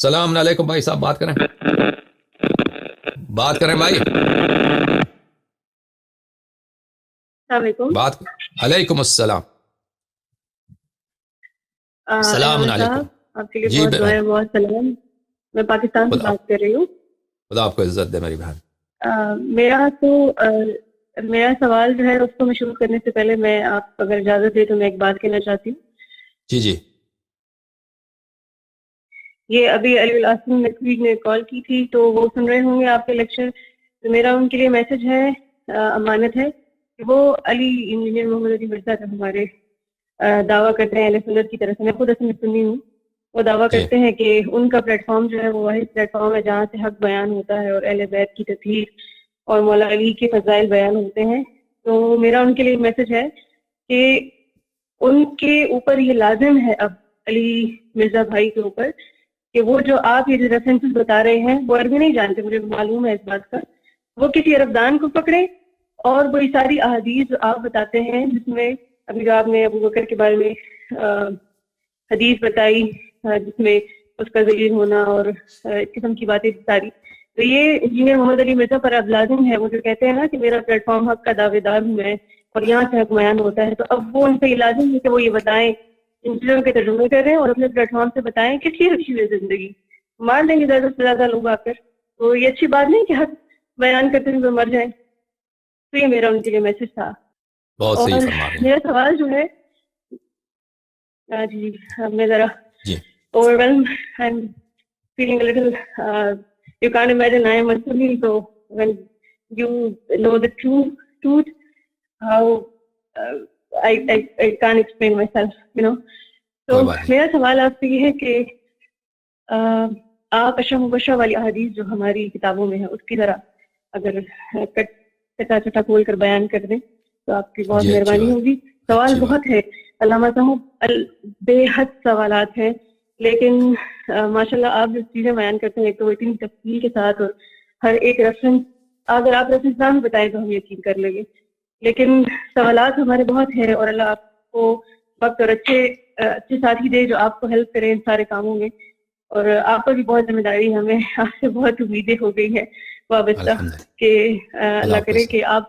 السلام علیکم بھائی صاحب، بات کریں بھائی، السلام علیکم۔ بات علیکم السلام، السلام علامہ علیکم۔ صاحب، آپ کے لیے جی بہت دعائیں، بہت سلام۔ میں پاکستان سے خدا بات کر رہی ہوں۔ خدا آپ کو عزت دے میری بہن۔ میرا سوال جو ہے اس کو میں شروع کرنے سے پہلے میں آپ اگر اجازت دے تو میں ایک بات کہنا چاہتی ہوں۔ جی جی یہ ابھی علی الاسم نقوی نے کال کی تھی تو وہ سن رہے ہوں گے آپ کے لیکچر، تو میرا ان کے لیے میسج ہے، امانت ہے کہ وہ علی انجینئر محمد علی مرزا کا ہمارے دعویٰ کرتے ہیں اہل سنت کی طرف سے، میں خود اصل میں سنی ہوں، وہ دعویٰ جی کرتے ہیں کہ ان کا پلیٹ فارم جو ہے وہ واحد پلیٹ فارم ہے جہاں سے حق بیان ہوتا ہے اور اہل بیت کی تطہیر اور مولا علی کے فضائل بیان ہوتے ہیں۔ تو میرا ان کے لیے میسج ہے کہ ان کے اوپر یہ لازم ہے اب علی مرزا بھائی کے اوپر کہ وہ جو آپ یہ ریفرنسز بتا رہے ہیں، وہ عربی نہیں جانتے، مجھے معلوم ہے اس بات کا، وہ کسی عربدان کو پکڑے اور وہی ساری احادیث آپ بتاتے ہیں جس میں ابھی جو آپ نے ابو بکر کے بارے میں حدیث بتائی جس میں اس کا ذلیل ہونا اور اس قسم کی باتیں ساری، تو یہ انجینئر محمد علی مرزا پر اب لازم ہے، وہ جو کہتے ہیں نا کہ میرا پلیٹ فارم حق کا دعوے دار ہوں میں اور یہاں سے حق بیان ہوتا ہے، تو اب وہ ان سے یہ لازم ہے کہ وہ یہ بتائیں، ان چیزوں کے ترجمے کریں اور اپنے پلیٹ فارم سے بتائیں کہ ٹھیک رکھی ہوئی زندگی مار دیں گے زیادہ سے زیادہ لوگ آ کر، تو یہ اچھی بات نہیں کہ حق بیان کرتے ہوئے مر جائیں۔ تو یہ میرا ان کے لیے میسج تھا۔ بہت صحیح اور فرما رہی ہیں۔ میرا سوال جو ہے، جی میں ذرا جی overwhelmed and feeling a little you can't imagine I am a Sunni, so when you know the truth how uh, I can't explain myself, you know. تو کوئی بات نہیں۔ میرا سوال آپ سے یہ ہے کہ آپ اشرف مبشرہ والی احادیث جو ہماری کتابوں میں ہے اس کی ذرا اگر کٹا چٹا کھول کر بیان کر دیں تو آپ کی بہت جی اچھی مہربانی بات، ہوگی۔ سوال اچھی بات۔ بہت ہے علامہ صاحب، بے حد سوالات ہیں، لیکن ماشاءاللہ آپ جو چیزیں بیان کرتے ہیں ایک تو اتنی تفصیل کے ساتھ اور ہر ایک ریفرنس، اگر آپ ریفرنس نہ بھی بتائیں تو ہم یقین کر لیں گے، لیکن سوالات ہمارے بہت ہیں، اور اللہ آپ کو وقت اور اچھے ساتھی دے جو آپ کو ہیلپ کریں ان سارے کاموں میں، اور آپ پر بھی بہت ذمہ داری ہے، ہمیں آپ سے بہت امیدیں ہو گئی ہیں وابستہ الحمدللہ، کہ خدا اللہ آپ کو کرے عزت۔ کہ آپ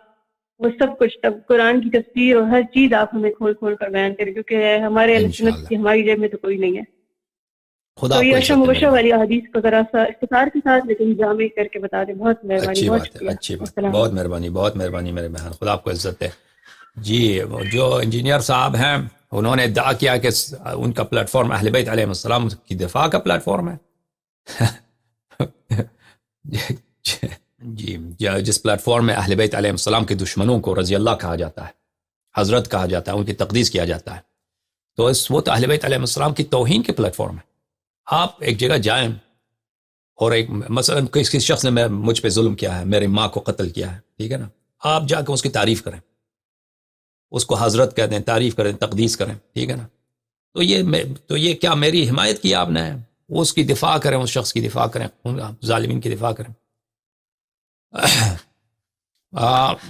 وہ سب کچھ قرآن کی تفسیر اور ہر چیز آپ ہمیں کھول کھول کر بیان کریں، کیونکہ ہمارے اہل سنت انشاءاللہ کی ہماری جیب میں تو کوئی نہیں ہے۔ خدا تو آپ یہ کو اشرف عزت دے میری مبشرہ بہن۔ والی حدیث کو ذرا سا اختصار کے ساتھ لیکن جامع کر کے بتا دیں، بہت مہربانی، اچھی بہت بات ہے، شکریہ، اچھی بات، السلام بہت علیکم۔ مہربانی، بہت مہربانی میرے بہن، خدا آپ کو عزت دے۔ جی وہ جو انجینئر صاحب ہیں انہوں نے ادعا کیا کہ ان کا پلیٹ فارم اہل بیت علیہ السلام کی دفاع کا پلیٹ فارم ہے۔ جی جس پلیٹ فارم میں اہل بیت علیہ السلام کے دشمنوں کو رضی اللہ کہا جاتا ہے، حضرت کہا جاتا ہے، ان کی تقدیس کیا جاتا ہے، تو وہ تو اہل بیت علیہ السلام کی توہین کے پلیٹ فارم ہے۔ آپ ایک جگہ جائیں اور ایک مثلا کسی شخص نے مجھ پہ ظلم کیا ہے، میری ماں کو قتل کیا ہے، ٹھیک ہے نا، آپ جا کے اس کی تعریف کریں، اس کو حضرت کہہ دیں، تعریف کریں، تقدیس کریں، ٹھیک ہے نا، تو یہ کیا میری حمایت کی آپ نے؟ اس کی دفاع کریں، اس شخص کی دفاع کریں، ظالمین کی دفاع کریں۔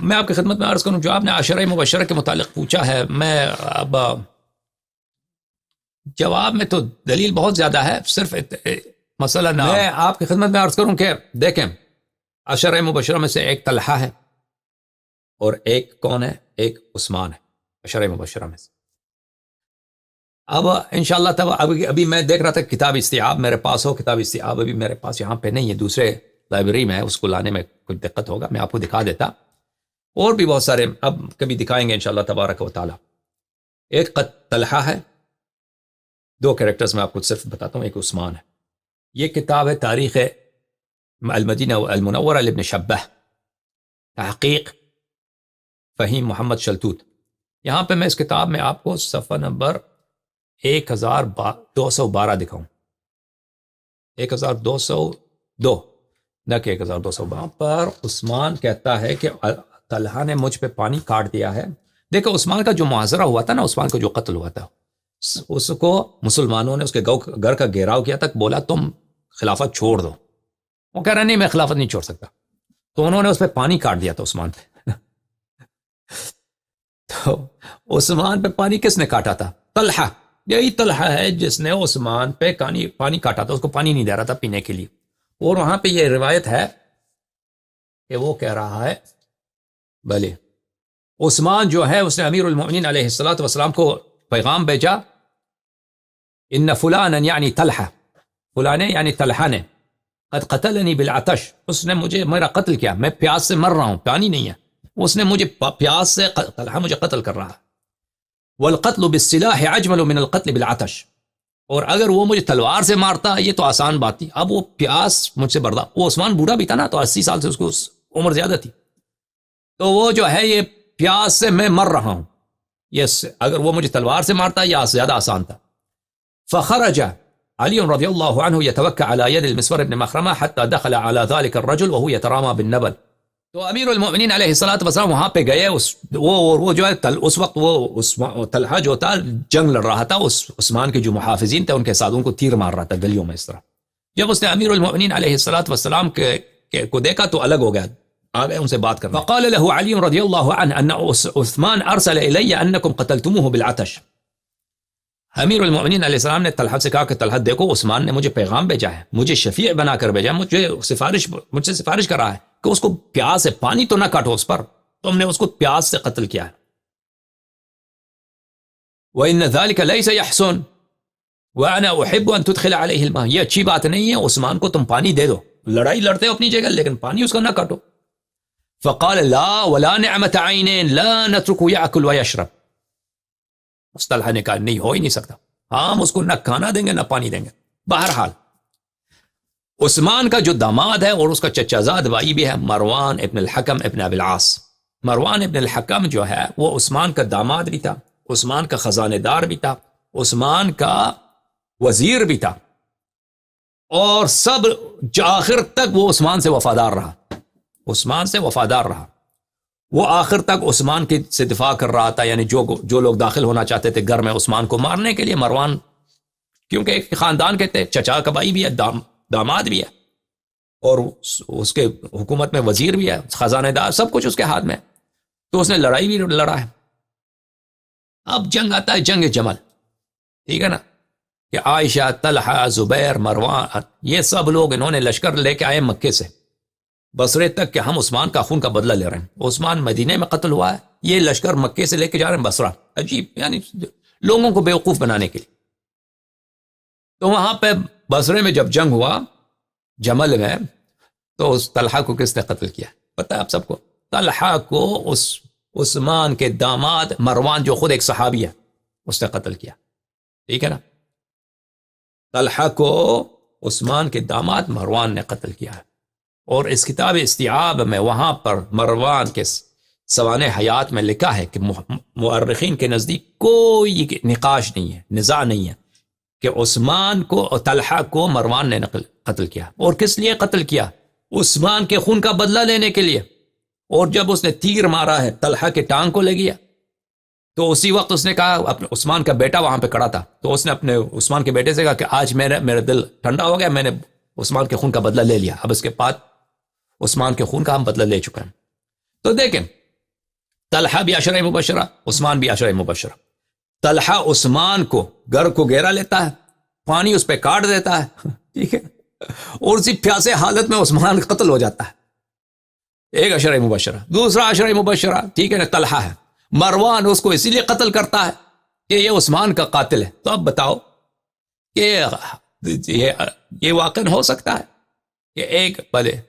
میں آپ کی خدمت میں عرض کروں، جو آپ نے عشرہ مبشرہ کے متعلق پوچھا ہے، میں اب جواب میں تو دلیل بہت زیادہ ہے، صرف مثلا میں آپ کی خدمت میں عرض کروں کہ دیکھیں، عشرہ مبشرہ میں سے ایک طلحہ ہے اور ایک کون ہے؟ ایک عثمان ہے عشرہ مبشرہ میں سے۔ اب انشاءاللہ تب ابھی میں دیکھ رہا تھا کتاب استیعاب میرے پاس ہو، کتاب استیعاب ابھی میرے پاس یہاں پہ نہیں ہے، دوسرے لائبریری میں ہے، اس کو لانے میں کچھ دقت ہوگا، میں آپ کو دکھا دیتا، اور بھی بہت سارے اب کبھی دکھائیں گے انشاءاللہ تبارک و تعالی۔ ایک طلحہ ہے، دو کریکٹرز میں آپ کو صرف بتاتا ہوں، ایک عثمان ہے۔ یہ کتاب ہے تاریخ المدینہ المنورہ لابن شبہ، تحقیق فہیم محمد شلتوت۔ یہاں پہ میں اس کتاب میں آپ کو صفحہ نمبر 1212 دکھاؤں، 1202 نہ کہ 1212 پر عثمان کہتا ہے کہ طلحہ نے مجھ پہ پانی کاٹ دیا ہے۔ دیکھو عثمان کا جو معاذرہ ہوا تھا نا، عثمان کا جو قتل ہوا تھا، اس کو مسلمانوں نے اس کے گھر کا گھیراؤ کیا تک، بولا تم خلافت چھوڑ دو، وہ کہہ رہا نہیں میں خلافت نہیں چھوڑ سکتا، تو انہوں نے اس پہ پانی کاٹ دیا تھا عثمان پہ۔ تو عثمان پہ پانی کس نے کاٹا تھا؟ طلحہ، یہی طلحہ ہے جس نے عثمان پہ پانی کاٹا تھا، اس کو پانی نہیں دے رہا تھا پینے کے لیے. اور وہاں پہ یہ روایت ہے کہ وہ کہہ رہا ہے بھلے عثمان جو ہے اس نے امیر المؤمنین علیہ الصلوۃ والسلام کو پیغام بھیجا، ان فلانا یعنی طلحہ، فلانے یعنی طلحہ نے، قد قتلنی بالعطش، اس نے مجھے میرا قتل کیا، میں پیاس سے مر رہا ہوں، پانی نہیں ہے، اس نے مجھے پیاس سے طلحہ مجھے قتل کر رہا ہے. والقتل بالسلاح اجمل من القتل بالعطش، اور اگر وہ مجھے تلوار سے مارتا یہ تو آسان بات تھی، اب وہ پیاس مجھ سے بردا. وہ عثمان بوڑھا بھی تھا نا، تو 80 سال سے اس کو عمر زیادہ تھی، تو وہ جو ہے یہ پیاس سے میں مر رہا ہوں، یہ اگر وہ مجھے تلوار سے مارتا یہ زیادہ آسان تھا. فخرج علی رضی اللہ عنہ يتوكى على يد المسور بن مخرمہ حتى دخل على ذلك الرجل وهو يترامى بالنبل. تو امیر المؤمنین علیہ الصلوۃ والسلام وہاں پہ گئے، وہ جو ہے اس وقت وہ طلحہ جو تھا جنگ لڑ رہا تھا، اس عثمان کے جو محافظین تھے ان کے ساتھ ان کو تیر مار رہا تھا گلیوں میں اس طرح. جب اس نے امیر المؤمنین علیہ الصلوۃ والسلام کو دیکھا تو الگ ہو گیا، آ گئے ان سے بات کرنا. فقال له علی رضی اللہ عنہ ان عثمان ارسل الی انکم قتلتموه بالعطش. امیر المؤمنین علیہ السلام نے طلحہ سے کہا کہ طلحہ دیکھو عثمان نے مجھے پیغام بھیجا ہے، مجھے شفیع بنا کر بھیجا، مجھ سے سفارش کر رہا ہے کہ اس کو پیاس ہے، پانی تو نہ کاٹو اس پر، تم نے اس کو پیاس سے قتل کیا ہے. وَإِنَّ ذَلِكَ لَيْسَ يَحْسُنُ وَأَنَا أُحِبُّ أَن تُدْخِلَ عَلَيْهِ الْمَاءَ. یہ اچھی بات نہیں ہے، عثمان کو تم پانی دے دو، لڑائی لڑتے ہو اپنی جگہ لیکن پانی اس کا نہ کاٹو. فقال لا ولا نعمة عين لا نترك يأكل ويشرب. اس طلحہ نے کہا نہیں، ہو ہی نہیں سکتا، ہم اس کو نہ کھانا دیں گے نہ پانی دیں گے. بہرحال عثمان کا جو داماد ہے اور اس کا چچا زاد بھائی بھی ہے مروان ابن الحکم ابن ابی العاص. مروان ابن الحکم جو ہے وہ عثمان کا داماد بھی تھا، عثمان کا خزانہ دار بھی تھا، عثمان کا وزیر بھی تھا، اور سب آخر تک وہ عثمان سے وفادار رہا، عثمان سے وفادار رہا. وہ آخر تک عثمان کی سے دفاع کر رہا تھا، یعنی جو لوگ داخل ہونا چاہتے تھے گھر میں عثمان کو مارنے کے لیے، مروان کیونکہ ایک خاندان کے تھے، چچا کا بھائی بھی ہے، داماد بھی ہے، اور اس کے حکومت میں وزیر بھی ہے، خزانہ دار، سب کچھ اس کے ہاتھ میں، تو اس نے لڑائی بھی لڑا ہے. اب جنگ آتا ہے جنگ جمل، ٹھیک ہے نا، کہ عائشہ، طلحہ، زبیر، مروان، یہ سب لوگ انہوں نے لشکر لے کے آئے مکے سے بصرے تک کہ ہم عثمان کا خون کا بدلہ لے رہے ہیں. عثمان مدینے میں قتل ہوا ہے، یہ لشکر مکے سے لے کے جا رہے ہیں بصرہ. عجیب، یعنی لوگوں کو بیوقوف بنانے کے لیے. تو وہاں پہ بصرے میں جب جنگ ہوا جمل میں، تو اس طلحہ کو کس نے قتل کیا پتہ ہے آپ سب کو؟ طلحہ کو اس عثمان کے داماد مروان جو خود ایک صحابی ہے اس نے قتل کیا. ٹھیک ہے نا، طلحہ کو عثمان کے داماد مروان نے قتل کیا ہے. اور اس کتاب استیعاب میں وہاں پر مروان کے سوانح حیات میں لکھا ہے کہ مؤرخین کے نزدیک کوئی نقاش نہیں ہے، نزاع نہیں ہے کہ عثمان کو اور طلحہ کو مروان نے قتل کیا. اور کس لیے قتل کیا؟ عثمان کے خون کا بدلہ لینے کے لیے. اور جب اس نے تیر مارا ہے طلحہ کے ٹانگ کو لے گیا، تو اسی وقت اس نے کہا، اپنے عثمان کا بیٹا وہاں پہ کھڑا تھا، تو اس نے اپنے عثمان کے بیٹے سے کہا کہ آج میرا دل ٹھنڈا ہو گیا، میں نے عثمان کے خون کا بدلہ لے لیا، اب اس کے بعد عثمان کے خون کا ہم بدلہ لے چکے ہیں. تو دیکھیں، طلحہ بھی عشرہ مبشرہ، عثمان بھی عشرہ مبشرہ. طلحہ عثمان کو گھر کو گھیرا لیتا ہے، پانی اس پہ کاٹ دیتا ہے، ٹھیک ہے، اور اسی پیاسے حالت میں عثمان قتل ہو جاتا ہے. ایک عشرہ مبشرہ. دوسرا عشرہ مبشرہ، ٹھیک ہے نا، طلحہ ہے. مروان اس کو اسی لیے قتل کرتا ہے کہ یہ عثمان کا قاتل ہے. تو اب بتاؤ کہ یہ واقع ہو سکتا ہے کہ ایک بھلے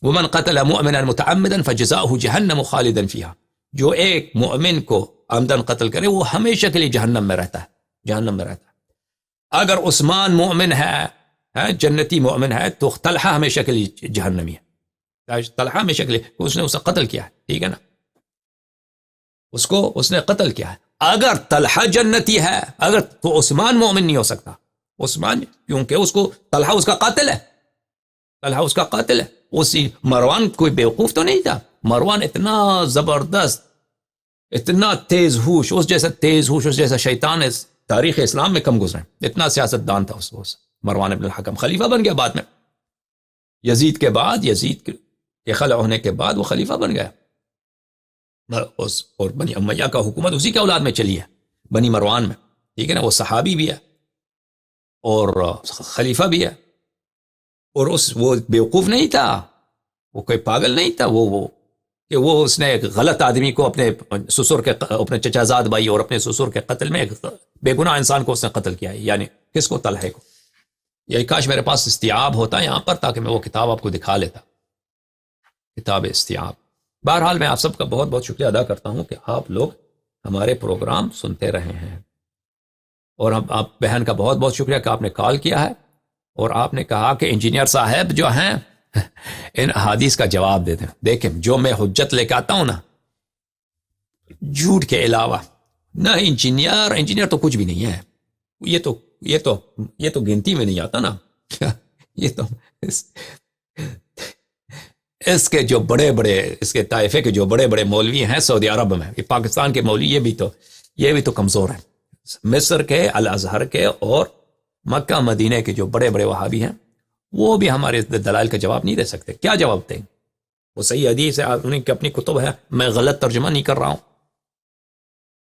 ومن قتل مؤمنا متعمدا فجزاؤه جہنم خالدا فيها، جو ایک مؤمن کو عمدن قتل کرے وہ ہمیشہ کے لیے جہنم میں رہتا ہے، جہنم میں رہتا ہے. اگر عثمان مؤمن ہے، جنتی مؤمن ہے، تو طلحہ ہمیشہ کے لیے جہنمی ہے. طلحہ ہمیشہ کے لیے، اس نے اسے قتل کیا ہے، ٹھیک ہے نا، اس نے قتل کیا ہے. اگر طلحہ جنتی ہے، اگر تو عثمان مومن نہیں ہو سکتا. عثمان کیونکہ اس کو طلحہ اس کا قاتل ہے، طلحہ اس کا قاتل ہے. اسی مروان کوئی بیوقوف تو نہیں تھا. مروان اتنا زبردست، اتنا تیز ہوش، اس جیسا تیز ہوش، اس جیسا شیطان اس تاریخ اسلام میں کم گزرے. اتنا سیاست دان تھا اس مروان ابن الحکم. خلیفہ بن گیا بعد میں، یزید کے بعد، یزید کے خلع ہونے کے بعد وہ خلیفہ بن گیا. اور بنی امیہ کا حکومت اسی کے اولاد میں چلی ہے، بنی مروان میں. ٹھیک ہے نا, وہ صحابی بھی ہے اور خلیفہ بھی ہے, اور وہ بیوقوف نہیں تھا, وہ کوئی پاگل نہیں تھا, کہ وہ اس نے ایک غلط آدمی کو اپنے سسر کے, اپنے چچا زاد بھائی اور اپنے سسر کے قتل میں ایک بے گناہ انسان کو اس نے قتل کیا ہے. یعنی کس کو؟ طلحہ کو. یہی کاش میرے پاس استیعاب ہوتا یہاں پر, تاکہ میں وہ کتاب آپ کو دکھا لیتا, کتاب استیعاب. بہرحال میں آپ سب کا بہت بہت شکریہ ادا کرتا ہوں کہ آپ لوگ ہمارے پروگرام سنتے رہے ہیں, اور آپ بہن کا بہت بہت شکریہ کہ آپ نے کال کیا ہے اور آپ نے کہا کہ انجینئر صاحب جو ہیں ان احادیث کا جواب دے دیں. دیکھیں جو میں حجت لے کے آتا ہوں نا, جھوٹ کے علاوہ نہ انجینئر تو کچھ بھی نہیں ہے. یہ تو گنتی میں نہیں آتا نا. یہ تو اس کے جو بڑے بڑے, اس کے طائفے کے جو بڑے بڑے مولوی ہیں سعودی عرب میں, پاکستان کے مولوی یہ بھی تو کمزور ہیں. مصر کے, الازہر کے اور مکہ مدینے کے جو بڑے بڑے وہابی ہیں, وہ بھی ہمارے دلائل کا جواب نہیں دے سکتے. کیا جواب دیں؟ وہ صحیح حدیث ہے, انہیں کی اپنی کتب ہے, میں غلط ترجمہ نہیں کر رہا ہوں.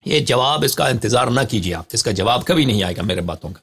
یہ جواب, اس کا انتظار نہ کیجیے آپ, اس کا جواب کبھی نہیں آئے گا میرے باتوں کا.